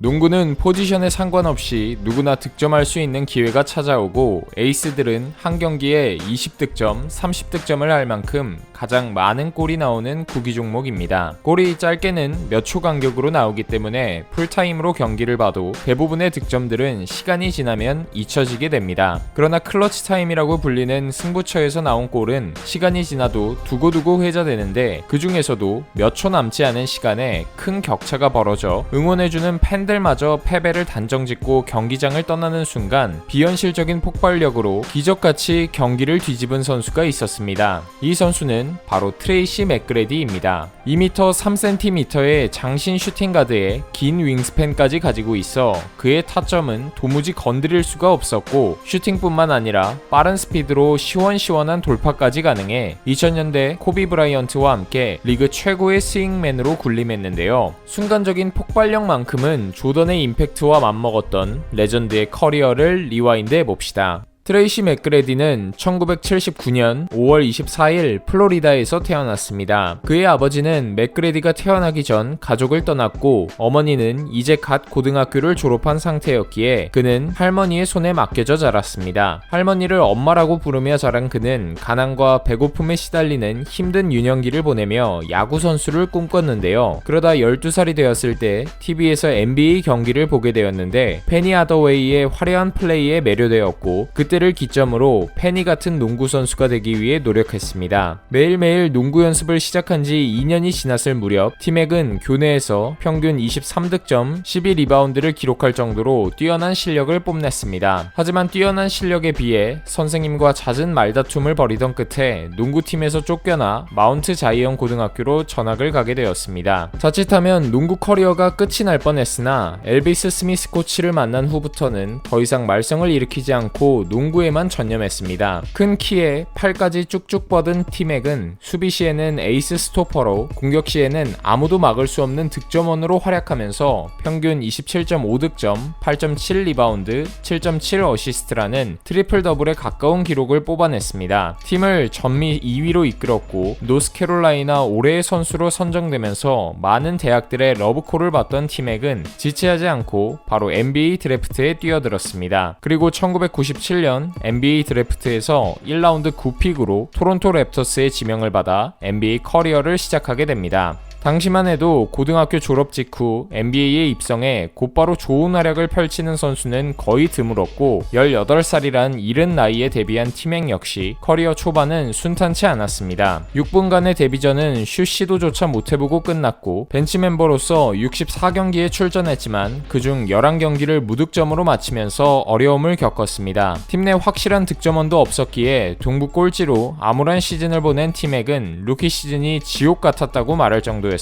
농구는 포지션에 상관없이 누구나 득점할 수 있는 기회가 찾아오고 에이스들은 한 경기에 20득점, 30득점을 할 만큼 가장 많은 골이 나오는 구기 종목입니다. 골이 짧게는 몇 초 간격으로 나오기 때문에 풀타임으로 경기를 봐도 대부분의 득점들은 시간이 지나면 잊혀지게 됩니다. 그러나 클러치 타임이라고 불리는 승부처에서 나온 골은 시간이 지나도 두고두고 회자되는데 그 중에서도 몇 초 남지 않은 시간에 큰 격차가 벌어져 응원해주는 팬들마저 패배를 단정짓고 경기장을 떠나는 순간 비현실적인 폭발력으로 기적같이 경기를 뒤집은 선수가 있었습니다. 이 선수는 바로 트레이시 맥그레디입니다. 2m 3cm의 장신 슈팅가드에 긴 윙스팬까지 가지고 있어 그의 타점은 도무지 건드릴 수가 없었고 슈팅뿐만 아니라 빠른 스피드로 시원시원한 돌파까지 가능해 2000년대 코비 브라이언트와 함께 리그 최고의 스윙맨으로 군림했는데요. 순간적인 폭발력만큼은 조던의 임팩트와 맞먹었던 레전드의 커리어를 리와인드해봅시다. 트레이시 맥그레디는 1979년 5월 24일 플로리다에서 태어났습니다. 그의 아버지는 맥그레디가 태어나기 전 가족을 떠났고 어머니는 이제 갓 고등학교를 졸업한 상태였기에 그는 할머니의 손에 맡겨져 자랐습니다. 할머니를 엄마라고 부르며 자란 그는 가난과 배고픔에 시달리는 힘든 유년기를 보내며 야구 선수를 꿈꿨는데요. 그러다 12살이 되었을 때 TV에서 NBA 경기를 보게 되었는데 페니 하더웨이의 화려한 플레이에 매료되었고 그때를 기점으로 페니 같은 농구 선수가 되기 위해 노력했습니다. 매일매일 농구 연습을 시작한 지 2년이 지났을 무렵 티맥은 교내에서 평균 23득점, 12리바운드를 기록할 정도로 뛰어난 실력을 뽐냈습니다. 하지만 뛰어난 실력에 비해 선생님과 잦은 말다툼을 벌이던 끝에 농구팀에서 쫓겨나 마운트 자이언 고등학교로 전학을 가게 되었습니다. 자칫하면 농구 커리어가 끝이 날 뻔했으나 엘비스 스미스 코치를 만난 후부터는 더 이상 말썽을 일으키지 않고 농구에만 전념했습니다. 큰 키에 팔까지 쭉쭉 뻗은 티맥은 수비 시에는 에이스 스토퍼로 공격 시에는 아무도 막을 수 없는 득점원으로 활약하면서 평균 27.5득점, 8.7리바운드, 7.7 어시스트라는 트리플 더블에 가까운 기록을 뽑아냈습니다. 팀을 전미 2위로 이끌었고 노스캐롤라이나 올해의 선수로 선정되면서 많은 대학들의 러브콜을 받던 티맥은 지체하지 않고 바로 NBA 드래프트에 뛰어들었습니다. 그리고 1997년 NBA 드래프트에서 1라운드 9픽으로 토론토 랩터스의 지명을 받아 NBA 커리어를 시작하게 됩니다. 당시만 해도 고등학교 졸업 직후 NBA에 입성해 곧바로 좋은 활약을 펼치는 선수는 거의 드물었고 18살이란 이른 나이에 데뷔한 티맥 역시 커리어 초반은 순탄치 않았습니다. 6분간의 데뷔전은 슛 시도조차 못해보고 끝났고 벤치 멤버로서 64경기에 출전했지만 그중 11경기를 무득점으로 마치면서 어려움을 겪었습니다. 팀 내 확실한 득점원도 없었기에 동부 꼴찌로 암울한 시즌을 보낸 티맥은 루키 시즌이 지옥 같았다고 말할 정도였습니다.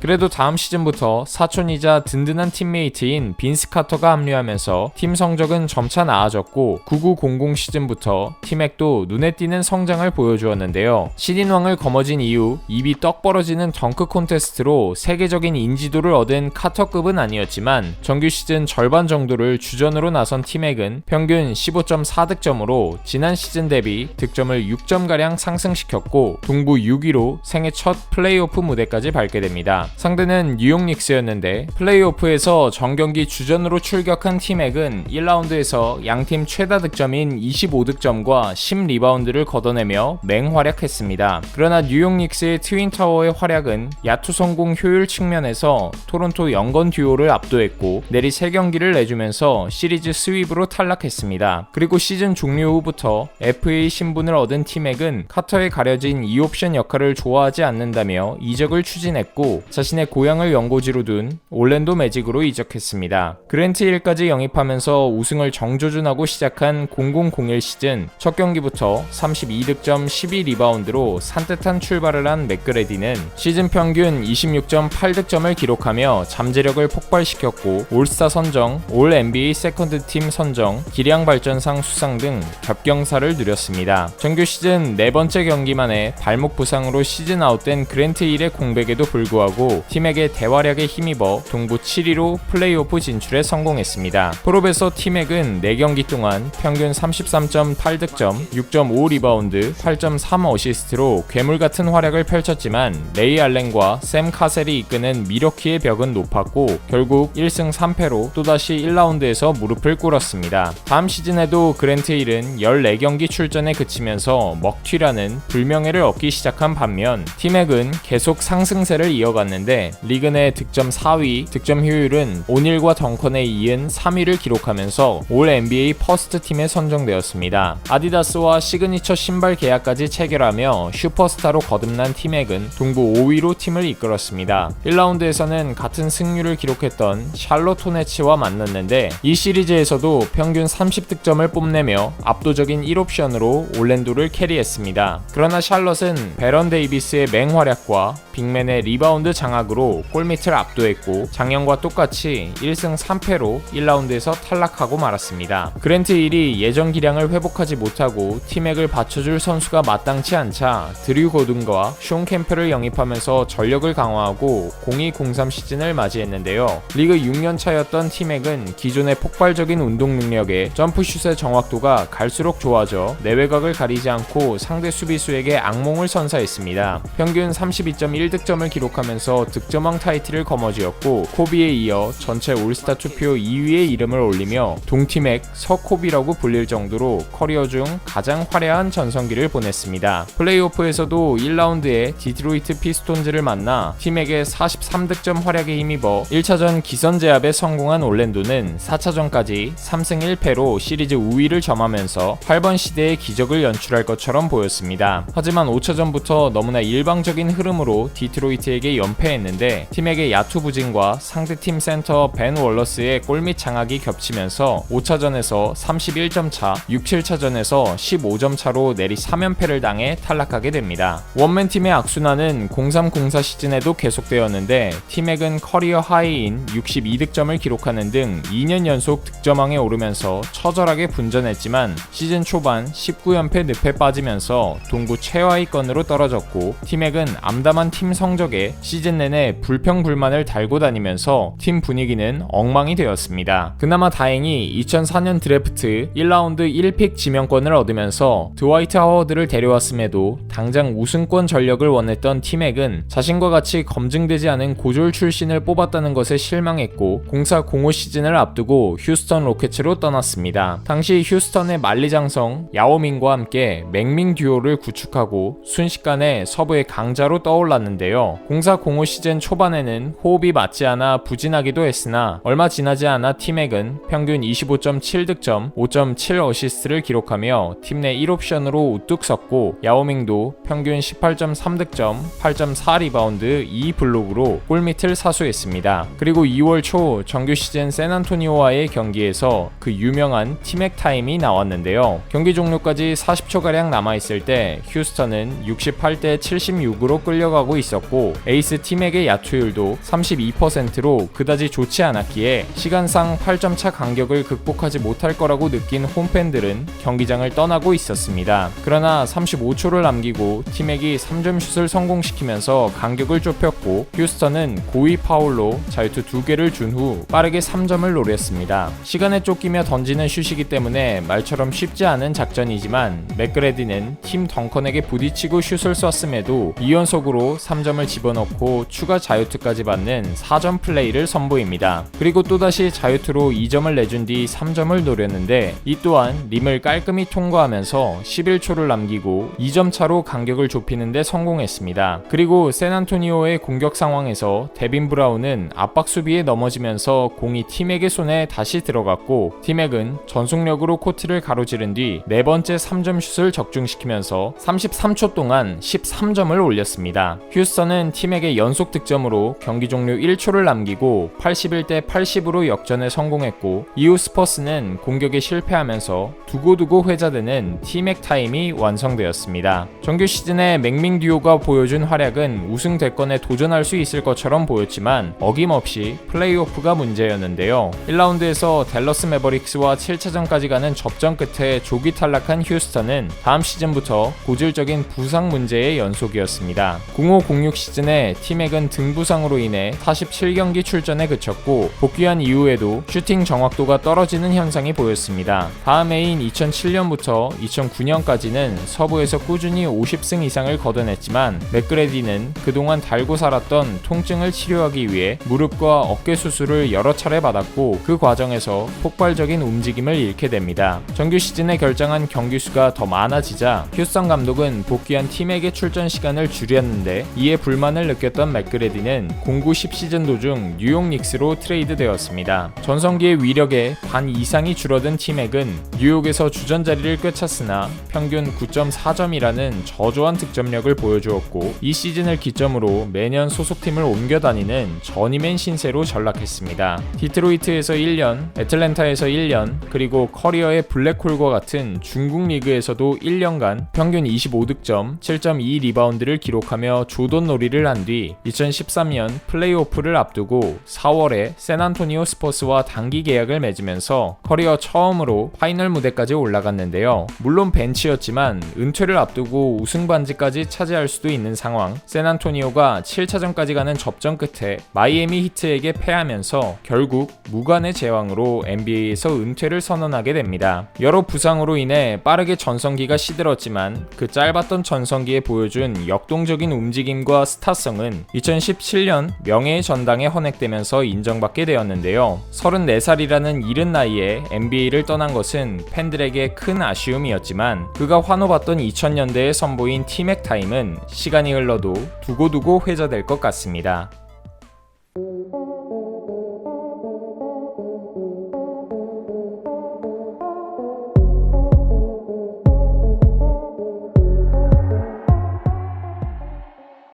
그래도 다음 시즌부터 사촌이자 든든한 팀메이트인 빈스 카터가 합류하면서 팀 성적은 점차 나아졌고 9900 시즌부터 티맥도 눈에 띄는 성장을 보여주었는데요. 신인왕을 거머쥔 이후 입이 떡 벌어지는 덩크 콘테스트로 세계적인 인지도를 얻은 카터급은 아니었지만 정규 시즌 절반 정도를 주전으로 나선 티맥은 평균 15.4득점으로 지난 시즌 대비 득점을 6점가량 상승시켰고 동부 6위로 생애 첫 플레이오프 무대까지 밟게 됩니다. 상대는 뉴욕 닉스였는데 플레이오프에서 정경기 주전으로 출격한 티맥은 1라운드에서 양팀 최다 득점인 25득점과 10리바운드를 걷어내며 맹활약했습니다. 그러나 뉴욕 닉스의 트윈타워의 활약은 야투 성공 효율 측면에서 토론토 영건 듀오를 압도했고 내리 3경기를 내주면서 시리즈 스윕으로 탈락했습니다. 그리고 시즌 종료 후부터 FA 신분을 얻은 티맥은 카터에 가려진 2옵션 역할을 좋아하지 않는다며 이적을 추진했고 자신의 고향을 연고지로 둔 올랜도 매직으로 이적했습니다. 그랜트 1까지 영입하면서 우승을 정조준하고 시작한 0001 시즌 첫 경기부터 32득점 12리바운드로 산뜻한 출발을 한 맥그레디는 시즌 평균 26.8득점을 기록하며 잠재력을 폭발시켰고 올스타 선정, 올 NBA 세컨드 팀 선정, 기량 발전상 수상 등 겹경사를 누렸습니다. 정규 시즌 네 번째 경기만에 발목 부상으로 시즌 아웃된 그랜트 1의 공백에도 상황임에도 불구하고 팀에게 대활약에 힘입어 동부 7위로 플레이오프 진출에 성공했습니다. 프롭에서 팀액은 4경기 동안 평균 33.8득점, 6.5 리바운드, 8.3 어시스트로 괴물같은 활약을 펼쳤지만 레이 알렌과 샘 카셀이 이끄는 미러키의 벽은 높았고 결국 1승 3패로 또다시 1라운드에서 무릎을 꿇었습니다. 다음 시즌에도 그랜트 힐은 14경기 출전에 그치면서 먹튀라는 불명예를 얻기 시작한 반면 팀액은 계속 상승세를 이어갔는데 리그 내 득점 4위, 득점 효율은 오닐과 덩컨에 이은 3위를 기록하면서 올 NBA 퍼스트 팀에 선정되었습니다. 아디다스와 시그니처 신발 계약까지 체결하며 슈퍼스타로 거듭난 팀액은 동부 5위로 팀을 이끌었습니다. 1라운드에서는 같은 승률을 기록했던 샬럿 호네츠와 만났는데 이 시리즈에서도 평균 30득점을 뽐내며 압도적인 1옵션으로 올랜도를 캐리했습니다. 그러나 샬럿은 베런 데이비스의 맹활약과 빅맨의 리바운드 장악으로 골밑을 압도했고 작년과 똑같이 1승 3패로 1라운드에서 탈락하고 말았습니다. 그랜트 힐이 예전 기량을 회복하지 못하고 팀액을 받쳐줄 선수가 마땅치 않자 드류 고든과 숀 캠프를 영입하면서 전력을 강화하고 02-03 시즌을 맞이했는데요. 리그 6년 차였던 팀액은 기존의 폭발적인 운동 능력에 점프슛의 정확도가 갈수록 좋아져 내외곽을 가리지 않고 상대 수비수에게 악몽을 선사했습니다. 평균 32.1득점을 기록하면서 득점왕 타이틀을 거머쥐었고 코비에 이어 전체 올스타 투표 2위의 이름을 올리며 동팀액 서코비라고 불릴 정도로 커리어 중 가장 화려한 전성기를 보냈습니다. 플레이오프에서도 1라운드에 디트로이트 피스톤즈를 만나 팀에게 43득점 활약에 힘입어 1차전 기선 제압에 성공한 올랜도는 4차전까지 3승 1패로 시리즈 우위를 점하면서 8번 시대의 기적을 연출할 것처럼 보였습니다. 하지만 5차전부터 너무나 일방적인 흐름으로 디트로이트에게 연패했는데 팀에게 야투 부진과 상대팀 센터 벤 월러스의 골밑 장악이 겹치면서 5차전에서 31점 차, 6, 7차전에서 15점 차로 내리 3연패를 당해 탈락하게 됩니다. 원맨팀의 악순환은 03-04 시즌에도 계속되었는데 팀액은 커리어 하이인 62득점을 기록하는 등 2년 연속 득점왕에 오르면서 처절하게 분전했지만 시즌 초반 19연패 늪에 빠지면서 동부 최하위권으로 떨어졌고 팀액은 암담한 팀 성적에 시즌 내내 불평불만을 달고 다니면서 팀 분위기는 엉망이 되었습니다. 그나마 다행히 2004년 드래프트 1라운드 1픽 지명권을 얻으면서 드와이트 하워드를 데려왔음에도 당장 우승권 전력을 원했던 팀액은 자신과 같이 검증되지 않은 고졸 출신을 뽑았다는 것에 실망했고 04-05 시즌을 앞두고 휴스턴 로켓츠로 떠났습니다. 당시 휴스턴의 만리장성 야오밍과 함께 맥밍 듀오를 구축하고 순식간에 서부의 강자로 떠올랐는데요. 04-05 시즌 초반에는 호흡이 맞지 않아 부진하기도 했으나 얼마 지나지 않아 팀액은 평균 25.7득점, 5.7 어시스트를 기록하며 팀 내 1옵션으로 우뚝 섰고 야오밍도 평균 18.3득점, 8.4 리바운드, 2블록으로 골밑을 사수했습니다. 그리고 2월 초 정규 시즌 샌안토니오와의 경기에서 그 유명한 팀액 타임이 나왔는데요. 경기 종료까지 40초가량 남아있을 때 휴스턴은 68대 76으로 끌려가고 있었고 에이스 팀액의 야투율도 32%로 그다지 좋지 않았기에 시간상 8점 차 간격을 극복하지 못할 거라고 느낀 홈팬들은 경기장을 떠나고 있었습니다. 그러나 35초를 남기고 팀액이 3점 슛을 성공시키면서 간격을 좁혔고 휴스턴은 고의 파울로 자유투 2개를 준 후 빠르게 3점을 노렸습니다. 시간에 쫓기며 던지는 슛이기 때문에 말처럼 쉽지 않은 작전이지만 맥그레디는 팀 덩컨에게 부딪히고 슛을 쐈음에도 2연속으로 3점을 집어넣고 추가 자유투까지 받는 4점 플레이를 선보입니다. 그리고 또다시 자유투로 2점을 내준 뒤 3점을 노렸는데 이 또한 림을 깔끔히 통과하면서 11초를 남기고 2점 차로 간격을 좁히는 데 성공했습니다. 그리고 샌안토니오의 공격 상황에서 데빈 브라운은 압박 수비에 넘어지면서 공이 팀에게 손에 다시 들어갔고 팀액은 전속력으로 코트를 가로지른 뒤 네 번째 3점 슛을 적중시키면서 33초 동안 13점을 올렸습니다. 휴스턴은 팀에게 연속 득점으로 경기 종료 1초를 남기고 81대 80으로 역전에 성공했고 이후 스퍼스는 공격에 실패하면서 두고두고 회자되는 팀액 타임이 완성되었습니다. 정규 시즌에 맥밍 듀오가 보여준 활약은 우승 대권에 도전할 수 있을 것처럼 보였지만 어김없이 플레이오프가 문제였는데요. 1라운드에서 댈러스 매버릭스와 7차전까지 가는 접전 끝에 조기 탈락한 휴스턴은 다음 시즌부터 고질적인 부상 문제의 연속이었습니다. 05-06 시즌에 티맥은 등 부상으로 인해 47경기 출전에 그쳤고 복귀한 이후에도 슈팅 정확도가 떨어지는 현상이 보였습니다. 다음 해인 2007년부터 2009년까지는 서부에서 꾸준히 50승 이상을 거둬냈지만 맥그레디는 그동안 달고 살았던 통증을 치료하기 위해 무릎과 어깨 수술을 여러 차례 받았고 그 과정에서 폭발적인 움직임을 잃게 됩니다. 정규 시즌에 결정한 경기 수가 더 많아지자 휴스턴 감독은 복귀한 팀에게 출전 시간을 줄였는데 이에 불만을 느꼈던 맥그레디는 09-10 시즌 도중 뉴욕 닉스로 트레이드되었습니다. 전성기의 위력에 반 이상이 줄어든 팀액은 뉴욕에서 주전자리를 꿰찼으나 평균 9.4점이라는 저조한 득점력을 보여주었고 이 시즌을 기점으로 매년 소속팀을 옮겨 다니는 저니맨 신세로 전락했습니다. 디트로이트에서 1년, 애틀랜타에서 1년, 그리고 커리어의 블랙홀과 같은 중국 리그에서도 1년간 평균 25득점, 7.2 리바운드를 기록하며 조던 놀이를 한 뒤 2013년 플레이오프를 앞두고 4월에 샌안토니오 스퍼스와 단기 계약을 맺으면서 커리어 처음으로 파이널 무대까지 올라갔는데요. 물론 벤치였지만 은퇴를 앞두고 우승 반지까지 차지할 수도 있는 상황. 샌안토니오가 7차전까지 가는 접전 끝에 마이애미 히트에게 패하면서 결국 무관의 제왕으로 NBA에서 은퇴를 선언하게 됩니다. 여러 부상으로 인해 빠르게 전성기가 시들었지만 그 짧았던 전성기에 보여준 역동적인 움직임과 스타성은 2017년 명예의 전당에 헌액되면서 인정받게 되었는데요. 34살이라는 이른 나이에 NBA를 떠난 것은 팬들에게 큰 아쉬움이었지만 그가 환호받던 2000년대에 선보인 티맥 타임은 시간이 흘러도 두고두고 회자될 것 같습니다.